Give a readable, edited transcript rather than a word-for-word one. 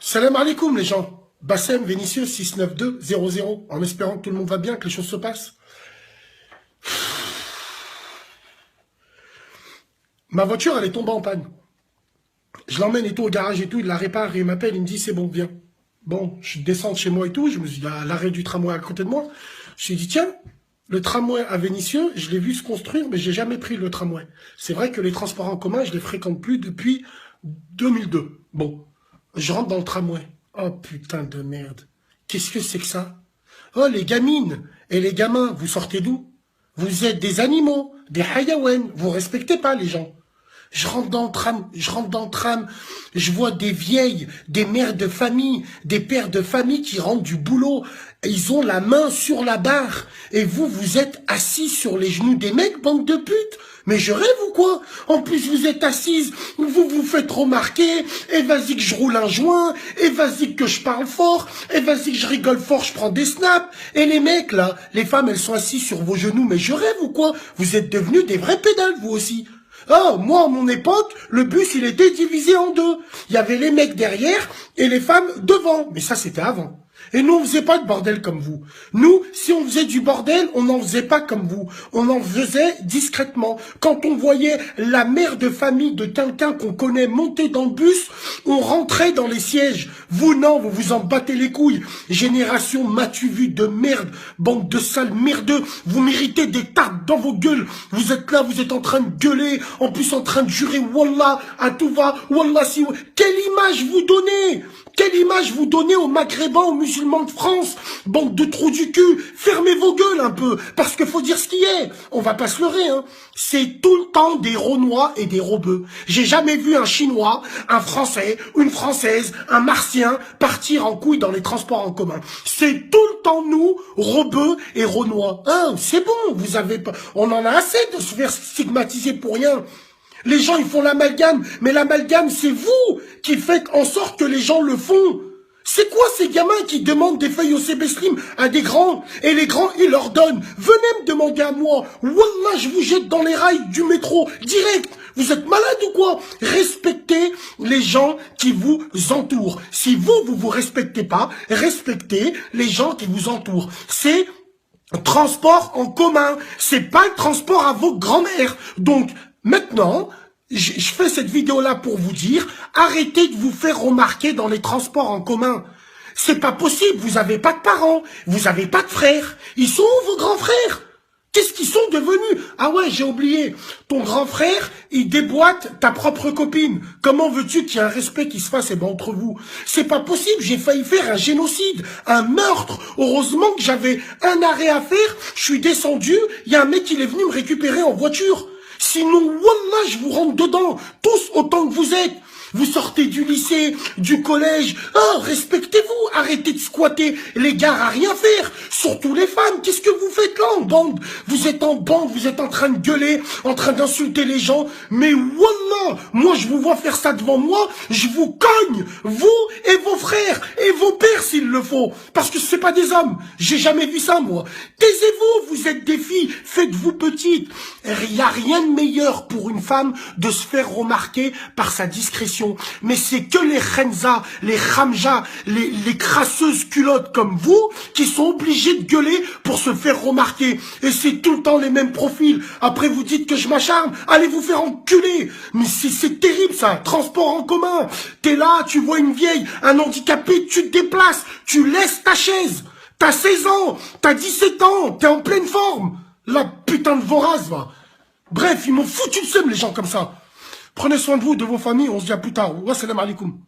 Salam alaikum les gens. Bassem Vénitieux 69200 en espérant que tout le monde va bien, que les choses se passent. Ma voiture elle est tombée en panne. Je l'emmène et tout au garage et tout, il la répare et il m'appelle, il me dit c'est bon, viens. Bon, je descends de chez moi et tout, je me suis dit à l'arrêt du tramway à côté de moi. Je me suis dit tiens, le tramway à Vénitieux, je l'ai vu se construire, mais j'ai jamais pris le tramway. C'est vrai que les transports en commun, je les fréquente plus depuis 2002. Bon, je rentre dans le tramway. Oh putain de merde. Qu'est-ce que c'est que ça? Oh les gamines et les gamins, vous sortez d'où? Vous êtes des animaux, des hayawen, vous respectez pas les gens. Je rentre dans le tram, je vois des vieilles, des mères de famille, des pères de famille qui rentrent du boulot. Ils ont la main sur la barre. Et vous, vous êtes assis sur les genoux des mecs, bande de putes. Mais je rêve ou quoi? En plus, vous êtes assises, vous vous faites remarquer, et vas-y que je roule un joint, et vas-y que je parle fort, et vas-y que je rigole fort, je prends des snaps. Et les mecs, là, les femmes, elles sont assises sur vos genoux. Mais je rêve ou quoi? Vous êtes devenus des vrais pédales, vous aussi. Ah, moi, à mon époque, le bus, il était divisé en deux. Il y avait les mecs derrière et les femmes devant. Mais ça, c'était avant. Et nous, on faisait pas de bordel comme vous. Nous, si on faisait du bordel, on n'en faisait pas comme vous. On en faisait discrètement. Quand on voyait la mère de famille de quelqu'un qu'on connaît monter dans le bus, on rentrait dans les sièges. Vous, non, vous vous en battez les couilles. Génération m'as-tu vu de merde, bande de sales merdeux. Vous méritez des tartes dans vos gueules. Vous êtes là, vous êtes en train de gueuler, en plus en train de jurer, Wallah, à tout va, Wallah si... Quelle image vous donnez? Quelle image vous donnez aux Maghrébins, aux musulmans de France? Bande de trous du cul, fermez vos gueules un peu, parce qu'il faut dire ce qui est. On va pas se leurrer, hein. C'est tout le temps des Renois et des Robeux. J'ai jamais vu un Chinois, un Français, une Française, un Martien partir en couille dans les transports en commun. C'est tout le temps nous, Robeux et Renois. Hein, c'est bon, vous avez pas... On en a assez de se faire stigmatiser pour rien. Les gens, ils font l'amalgame, mais l'amalgame, c'est vous qui faites en sorte que les gens le font. C'est quoi ces gamins qui demandent des feuilles au Sébestrim à des grands, et les grands, ils leur donnent. Venez me demander à moi. Wallah, je vous jette dans les rails du métro, direct. Vous êtes malade ou quoi? Respectez les gens qui vous entourent. Si vous, vous vous respectez pas, respectez les gens qui vous entourent. C'est transport en commun. C'est pas le transport à vos grands-mères. Donc, maintenant, je fais cette vidéo-là pour vous dire, arrêtez de vous faire remarquer dans les transports en commun. C'est pas possible, vous avez pas de parents, vous avez pas de frères. Ils sont où vos grands frères? Qu'est-ce qu'ils sont devenus? Ah ouais, j'ai oublié. Ton grand frère, il déboîte ta propre copine. Comment veux-tu qu'il y ait un respect qui se fasse entre vous? C'est pas possible, j'ai failli faire un génocide, un meurtre. Heureusement que j'avais un arrêt à faire, je suis descendu, il y a un mec qui est venu me récupérer en voiture. Sinon, wallah, je vous rentre dedans, tous autant que vous êtes. Vous sortez du lycée, du collège. Oh, respectez-vous, arrêtez de squatter les gares à rien faire. Surtout les femmes, qu'est-ce que vous faites là en bande? Vous êtes en bande, vous êtes en train de gueuler, en train d'insulter les gens. Mais wallah, moi je vous vois faire ça devant moi, je vous cogne, vous et vos frères, et vos pères s'il le faut. Parce que c'est pas des hommes, j'ai jamais vu ça moi. Taisez-vous, vous êtes des filles, faites-vous petites. Il n'y a rien de meilleur pour une femme de se faire remarquer par sa discrétion. Mais c'est que les khenza, les khamja, les crasseuses culottes comme vous qui sont obligés de gueuler pour se faire remarquer. Et c'est tout le temps les mêmes profils. Après vous dites que je m'acharne, allez vous faire enculer. Mais c'est terrible ça, transport en commun. T'es là, tu vois une vieille, un handicapé, tu te déplaces, tu laisses ta chaise. T'as 16 ans, t'as 17 ans, t'es en pleine forme. La putain de vorace va. Bref, ils m'ont foutu le seum les gens comme ça. Prenez soin de vous, de vos familles, on se dit à plus tard. Wassalamu alaikum.